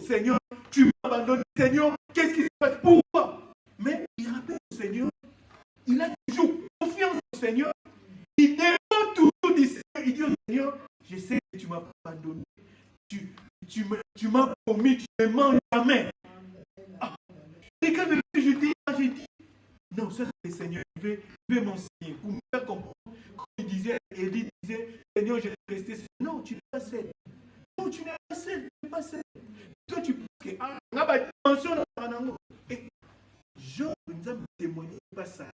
Speaker 2: Seigneur, tu m'abandonnes. Seigneur, qu'est-ce qui se passe? Pourquoi? Mais il rappelle au Seigneur, il a toujours confiance au Seigneur. Il dépend toujours du Seigneur. Il dit au Seigneur, je sais que tu m'as abandonné. Tu m'as promis, tu ne mens jamais. Et quand j'ai dit, non, ça c'est le Seigneur, il veut m'enseigner pour me faire comprendre. Comme il disait, Élie disait, Seigneur, je vais rester seul. Non, tu n'es pas seul. Non, tu n'es pas seul, tu n'es pas seul. Toi, tu penses que, on a une dimension dans le amour. Et Job nous a témoigné pas ça.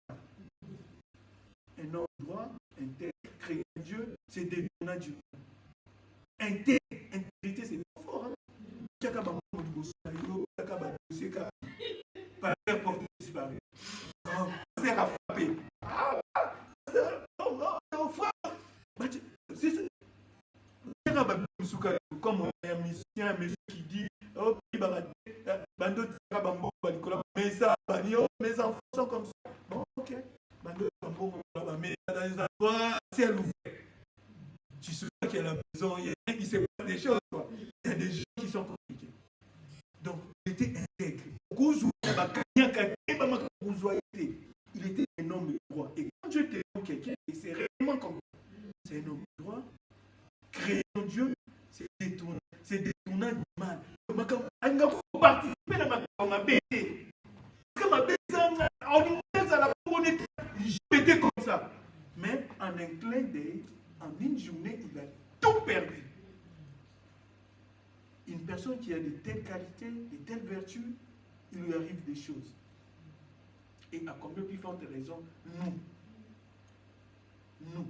Speaker 2: Un homme droit, intègre, créer Dieu, c'est détourner Dieu. Intégrité, c'est trop fort. Hein? Pas faire porter disparu. C'est à frapper. Non, frappe. C'est ça. Comme un musicien, un monsieur qui dit, mes enfants sont comme ça. Bon, ok. Mais dans les endroits, ciel ouvert. Tu sais qu'il y a la maison, il se passe des choses. Quoi. Il y a des gens qui sont compliqués. Donc, il était intègre. Il était un homme droit. Et quand Dieu te donne quelqu'un, c'est réellement comme ça. C'est un homme droit. Créer Dieu, c'est détournant du mal. Il faut participer dans ma bêtise. Parce que ma bêtise, j'étais comme ça. Mais en un clin d'œil, en une journée, il a tout perdu. Une personne qui a de telles qualités, de telles vertus, il lui arrive des choses. Et à combien plus forte raison, nous.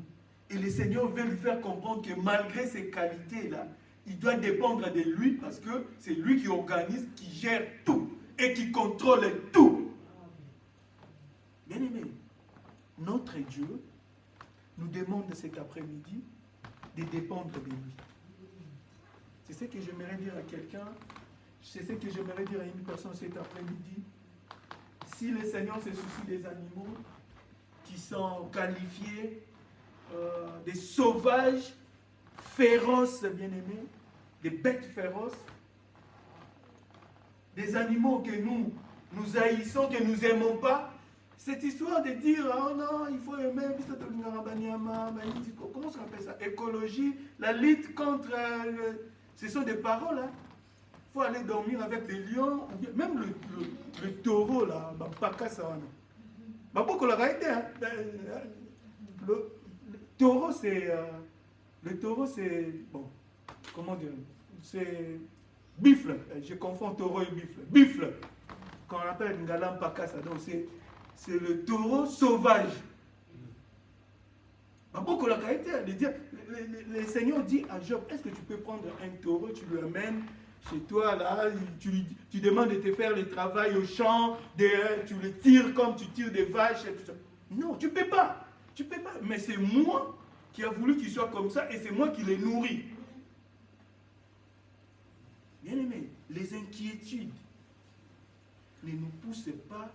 Speaker 2: Et le Seigneur veut lui faire comprendre que malgré ces qualités-là, il doit dépendre de lui parce que c'est lui qui organise, qui gère tout et qui contrôle tout. Bien aimé, notre Dieu nous demande cet après-midi de dépendre de lui. C'est ce que j'aimerais dire à quelqu'un, c'est ce que j'aimerais dire à une personne cet après-midi. Si le Seigneur se soucie des animaux qui sont qualifiés des sauvages, féroces, bien-aimés, des bêtes féroces, des animaux que nous, nous haïssons, que nous n'aimons pas. Cette histoire de dire, oh non, il faut aimer, comment ça appelle ça? Écologie, la lutte contre... ce sont des paroles, hein. Il faut aller dormir avec des lions, même le taureau, là, le taureau, c'est... Bon, comment dire? C'est... Bifle, je confonds taureau et bifle. Bifle, qu'on appelle Ngalam Pakasa, donc c'est le taureau sauvage. Le Seigneur dit à Job, est-ce que tu peux prendre un taureau, tu le amènes chez toi, là, tu demandes de te faire le travail au champ, tu le tires comme tu tires des vaches et tout ça. Non, tu ne peux pas. Tu peux pas. Mais c'est moi qui a voulu qu'il soit comme ça et c'est moi qui les nourris. Bien aimé, les inquiétudes ne nous poussent pas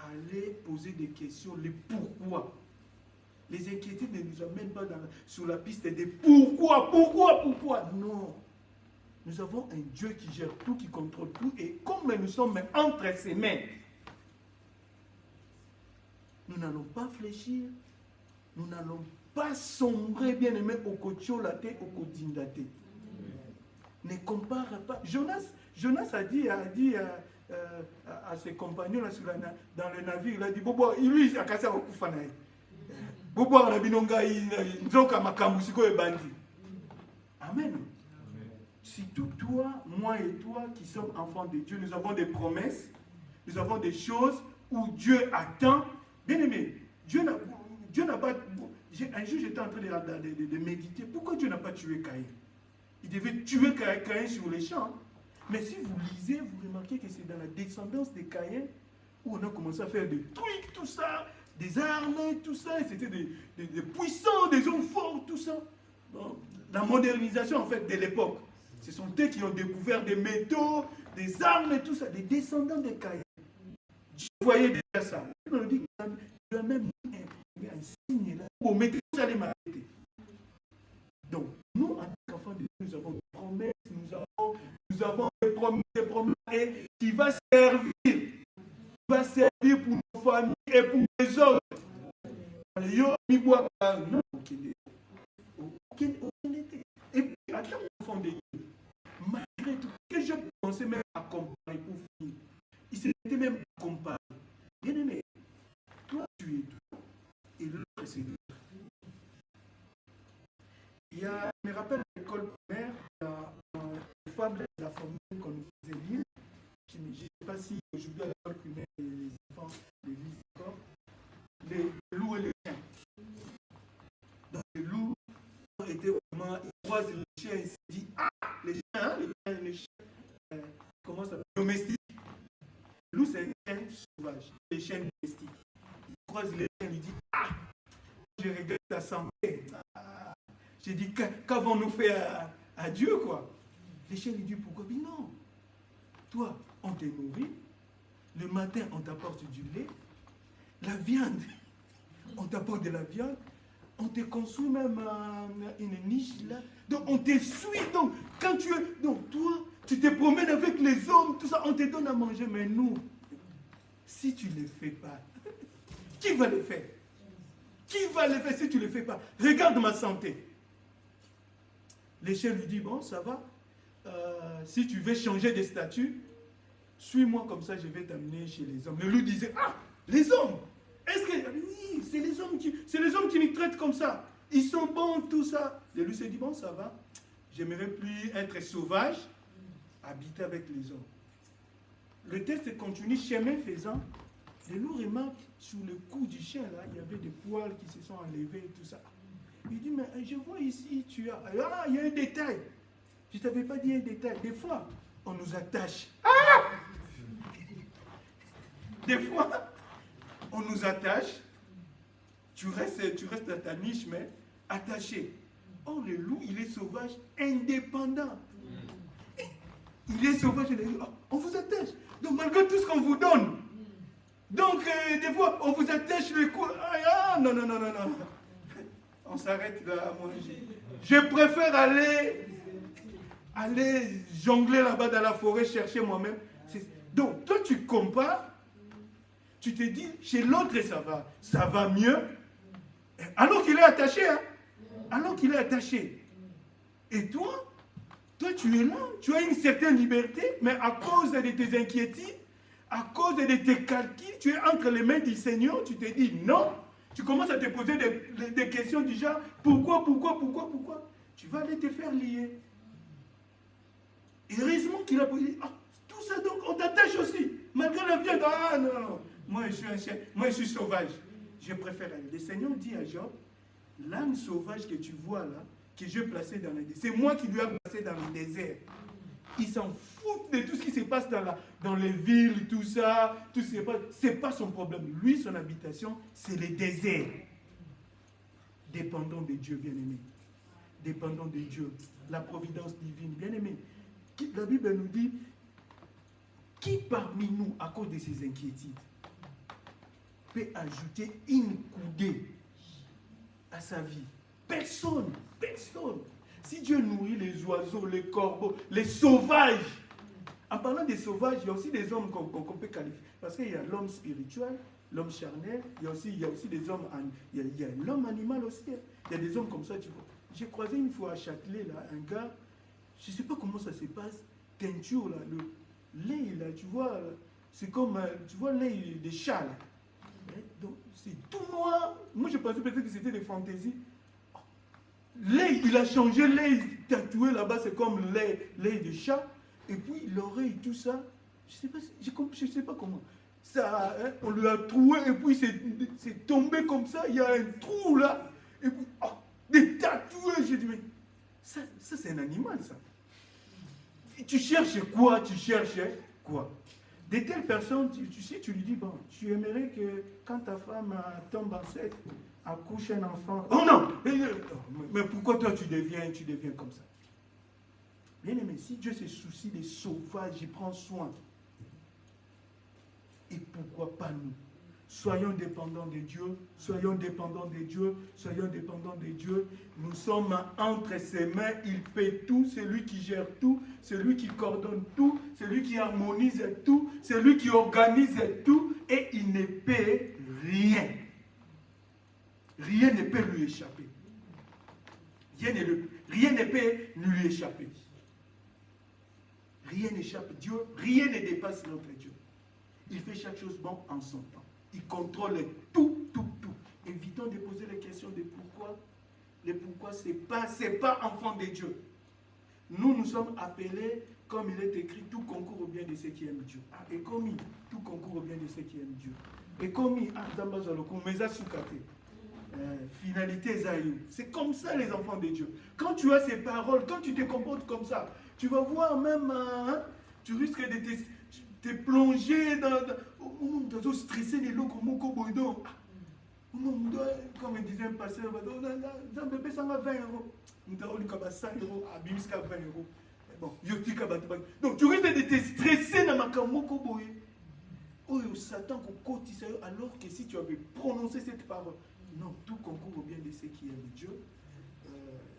Speaker 2: à aller poser des questions, les pourquoi. Les inquiétudes ne nous amènent pas sur la piste des pourquoi. Non. Nous avons un Dieu qui gère tout, qui contrôle tout, et comme nous sommes entre ses mains, nous n'allons pas fléchir, nous n'allons pas sombrer, bien aimé, au kotcholate, au kodindate. Ne compare pas. Jonas a dit à ses compagnons là, dans le navire, il a dit, Bobo, lui, il a cassé au Koufanaï. Bobo, il a dit, Nzoka Makambousiko et Bandi. Amen. Surtout toi, moi et toi qui sommes enfants de Dieu, nous avons des promesses, nous avons des choses où Dieu attend. Bien aimé, Dieu n'a pas... Un jour, j'étais en train de méditer. Pourquoi Dieu n'a pas tué Caïn? Il devait tuer Caïn sur les champs. Mais si vous lisez, vous remarquez que c'est dans la descendance de Caïn où on a commencé à faire des trucs, tout ça, des armes, tout ça. C'était des puissants, des hommes forts, tout ça. Bon, la modernisation, en fait, de l'époque. Ce sont eux qui ont découvert des métaux, des armes et tout ça. Des descendants de Caïn. Dieu voyait déjà ça. On dit qu'il a même un signe là. Bon, mais vous allez m'arrêter. Donc, nous, en tant qu'enfants de Dieu, nous avons des promesses, nous avons des promesses et qui va servir. Pour nos familles et pour les autres. Non, aucun été. Et puis, en tant qu'enfant de Dieu, malgré tout, que je pensais même à comparer pour finir, il s'était même comparé. Bien aimé, toi, tu es toi et l'autre, c'est l'autre. Je me rappelle à l'école primaire, il y a une fable de la formule qu'on nous faisait lire. Je ne sais pas si aujourd'hui à l'école primaire, les enfants les lisent encore. Les loups et les chiens. Donc les loups étaient vraiment, ils croisent les chiens et se disent, ah, les chiens, comment ça s'appelle? Domestiques. Le loup, c'est un chien sauvage, les chiens domestiques. Ils croisent les chiens et ils disent, ah, je regrette ta santé. Ah. J'ai dit, qu'avons-nous fait à Dieu, quoi? Les chiens lui disent, pourquoi? Mais non. Toi, on te nourrit. Le matin, on t'apporte du lait. La viande, on t'apporte de la viande. On te construit même une niche là. Donc, on te suit. Donc, quand tu es... Donc, toi, tu te promènes avec les hommes, tout ça, on te donne à manger. Mais nous, si tu ne le fais pas, qui va le faire? Qui va le faire si tu ne le fais pas? Regarde ma santé. Les chiens lui disent, bon, ça va. Si tu veux changer de statut, suis-moi comme ça, je vais t'amener chez les hommes. Le loup disait, ah, les hommes! Est-ce que... Oui, c'est les hommes qui nous traitent comme ça. Ils sont bons, tout ça. Le loup s'est dit, bon, ça va. J'aimerais plus être sauvage, habiter avec les hommes. Le texte continue, chemin faisant. Le loup remarque, sur le cou du chien, là, il y avait des poils qui se sont enlevés et tout ça. Il dit, mais je vois ici, tu as... Ah, il y a un détail. Je ne t'avais pas dit un détail. Des fois, on nous attache. Ah! Des fois, on nous attache. Tu restes dans ta niche, mais attaché. Oh, le loup, il est sauvage, indépendant. Il est sauvage, il est... Oh, on vous attache. Donc, malgré tout ce qu'on vous donne. Donc, des fois, on vous attache le cou. Ah, non. On s'arrête là à manger. Je préfère aller jongler là-bas dans la forêt, chercher moi-même. Donc, toi, tu compares, tu te dis, chez l'autre, ça va mieux. Alors qu'il est attaché, hein? Alors qu'il est attaché. Et toi, tu es là, tu as une certaine liberté, mais à cause de tes inquiétudes, à cause de tes calculs, tu es entre les mains du Seigneur, tu te dis non. Tu commences à te poser des questions du genre, pourquoi? Tu vas aller te faire lier. Et heureusement qu'il a posé, tout ça donc, on t'attache aussi. Malgré la vie, non, moi je suis un chien, moi je suis sauvage. Je préfère aller. Le Seigneur dit à Job, l'âme sauvage que tu vois là, que je vais placer dans le désert, c'est moi qui lui ai placé dans le désert. Il s'en fout de tout ce qui se passe dans les villes, tout ça, tout ce qui se passe. Ce n'est pas son problème. Lui, son habitation, c'est le désert. Dépendant de Dieu, bien-aimé. Dépendant de Dieu. La providence divine, bien-aimé. La Bible nous dit, qui parmi nous, à cause de ses inquiétudes, peut ajouter une coudée à sa vie? Personne. Si Dieu nourrit les oiseaux, les corbeaux, les sauvages, en parlant des sauvages, il y a aussi des hommes qu'on peut qualifier. Parce qu'il y a l'homme spirituel, l'homme charnel, il y a aussi des hommes, il y a l'homme animal aussi. Il y a des hommes comme ça, tu vois. J'ai croisé une fois à Châtelet, là, un gars, je ne sais pas comment ça se passe, teinture, là, le lait, là, tu vois, c'est comme, tu vois, lait des chats, là. Donc, c'est tout noir. Moi, je pensais peut-être que c'était des fantaisies. Lait, il a changé, lait tatoué là-bas, c'est comme lait de chat. Et puis l'oreille, tout ça, je ne sais pas comment. Ça, hein, on lui a troué et puis c'est tombé comme ça, il y a un trou là. Et puis, des tatoués, j'ai dit, mais ça c'est un animal, ça. Tu cherches quoi? De telles personnes, tu sais, tu lui dis, bon, tu aimerais que quand ta femme tombe enceinte, accouche un enfant. Oh non! Mais pourquoi toi tu deviens comme ça? Bien aimé, si Dieu se soucie des sauvages, il prend soin. Et pourquoi pas nous? Soyons dépendants de Dieu, Nous sommes entre ses mains, il paie tout, c'est lui qui gère tout, c'est lui qui coordonne tout, c'est lui qui harmonise tout, c'est lui qui organise tout, et il ne paie rien. Rien ne peut lui échapper. Rien ne peut lui échapper. Rien n'échappe Dieu, rien ne dépasse notre Dieu. Il fait chaque chose bon en son temps. Il contrôle tout. Évitons de poser les questions de pourquoi. Le pourquoi, c'est pas enfant de Dieu. Nous sommes appelés, comme il est écrit, tout concourt au bien de ceux qui aiment Dieu. Et comme tout concourt au bien de ceux qui aiment Dieu. Et comme finalité Zayou. C'est comme ça les enfants de Dieu. Quand tu as ces paroles, quand tu te comportes comme ça, tu vas voir même, tu risques de te plonger dans stresser les lots comme Mokoboido. Comme disait un pasteur, un bébé ça va 20 euros. Nous avons 100 euros, à Bimiska 20 euros. Bon, donc tu risques de te stresser dans ma Mokoboy. Oh, Satan, alors que si tu avais prononcé cette parole, non, tout concourt au bien de ceux qui aiment Dieu.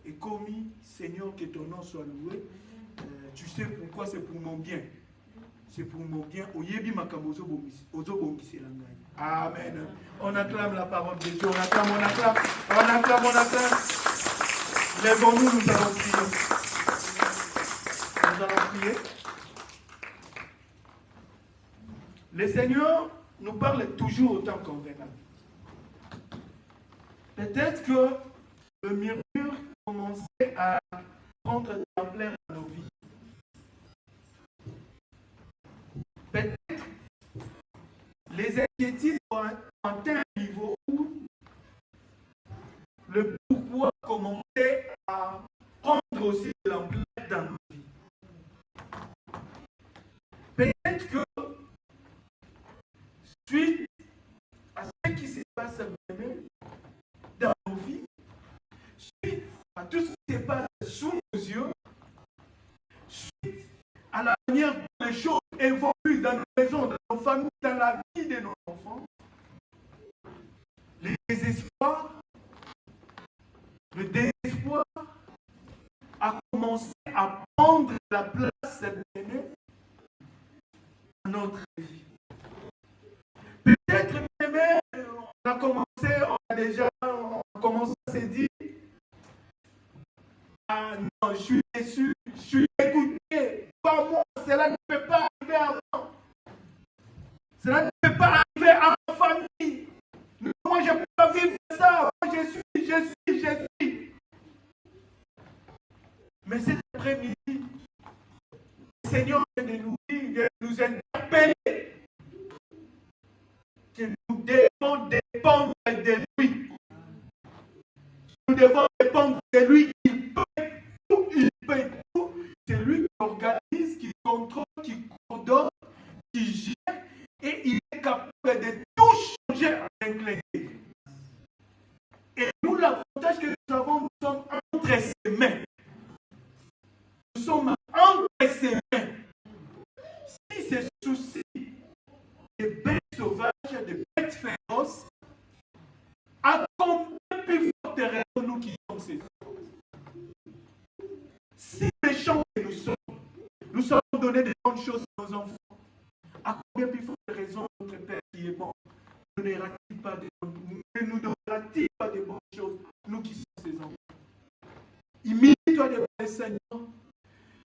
Speaker 2: Et commis, Seigneur, que ton nom soit loué. Tu sais pourquoi c'est pour mon bien. C'est pour mon bien. Amen. On acclame la parole de Dieu. On acclame. Lèvons-nous, nous allons prier. Le Seigneur nous parle toujours autant convenable. Peut-être que le murmure commençait à prendre de l'ampleur dans nos vies. Peut-être les inquiétudes ont atteint un niveau où le pourquoi commençait à prendre aussi de l'ampleur dans nos vies. Peut-être que suite à ce qui se passe dans nos vies, suite à tout ce qui se passe sous nos yeux, suite à la manière dont les choses évoluent dans nos maisons, dans nos familles, dans la vie de nos enfants, le désespoir a commencé à prendre la place dans notre vie. Peut-être après-midi, le Seigneur vient de nous dire, vient de nous interpeller que nous devons dépendre de lui. Nous devons dépendre de lui. Il peut tout, il peut tout. C'est lui qui organise, qui contrôle, qui coordonne, qui gère, et il est capable de tout changer avec l'Église. Et nous, l'avantage que nous avons, nous sommes entre ses mains. Nous sommes entre ses mains. Si ces soucis des bêtes sauvages, des bêtes féroces, à combien plus forte raison nous qui sommes ces hommes? Si méchants que nous sommes donnés de bonnes choses à nos enfants, à combien plus forte raison notre Père qui est bon ne nous donnera-t-il pas de bonnes choses, nous qui sommes ses enfants? Imite-toi devant le Seigneur.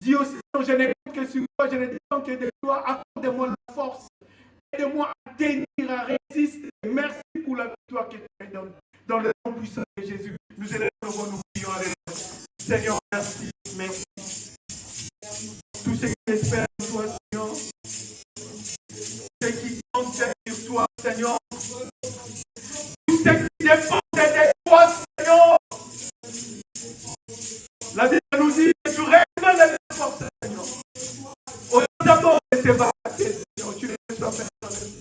Speaker 2: Dis au Seigneur, je ne compte que sur toi, je ne dépends que de toi, accorde-moi la force. Aide-moi à tenir, à résister. Merci pour la victoire que tu me donnes. Dans le nom puissant de Jésus, nous élevons, nous prions avec toi. Seigneur, merci, merci. Tout ce qui espère en toi, Seigneur, ce qui compte sur toi, Seigneur, tout ce qui dépend de toi, Seigneur. La Bible nous dit que tu règles les forces, Seigneur. Au d'abord de te battre, Seigneur, tu ne reçois personne.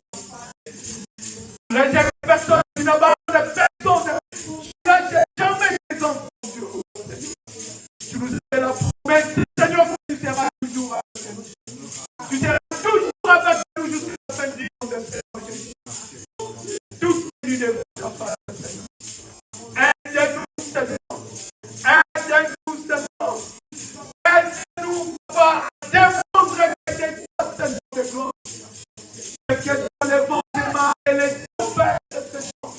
Speaker 2: Tu ne rejettes personne, tu n'abandonnes personne. Tu ne rejettes jamais tes enfants, Dieu. Tu nous fais la promesse, Seigneur, que tu seras toujours avec nous. Tu seras toujours avec nous jusqu'à la fin du monde, Seigneur Jésus. Tout ce que nous devons faire, Seigneur. Aide-nous, Seigneur. Aide-nous, Seigneur. Aide-nous, Papa, à démontrer que tu es Seigneur de gloire. Que tu sois les bondements et les souffrances, Seigneur.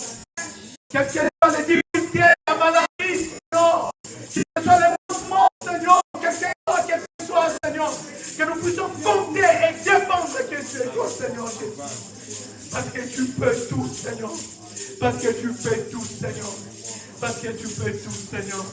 Speaker 2: Que tu sois les difficultés, la maladie, Seigneur. Que ce soit les mouvements, Seigneur. Que ce soit, Seigneur. Que nous puissions compter et dépendre que c'est toi, Seigneur Jésus. Parce que tu peux tout, Seigneur. Parce que tu fais tout, Seigneur. Parce que tu fais tout, Seigneur.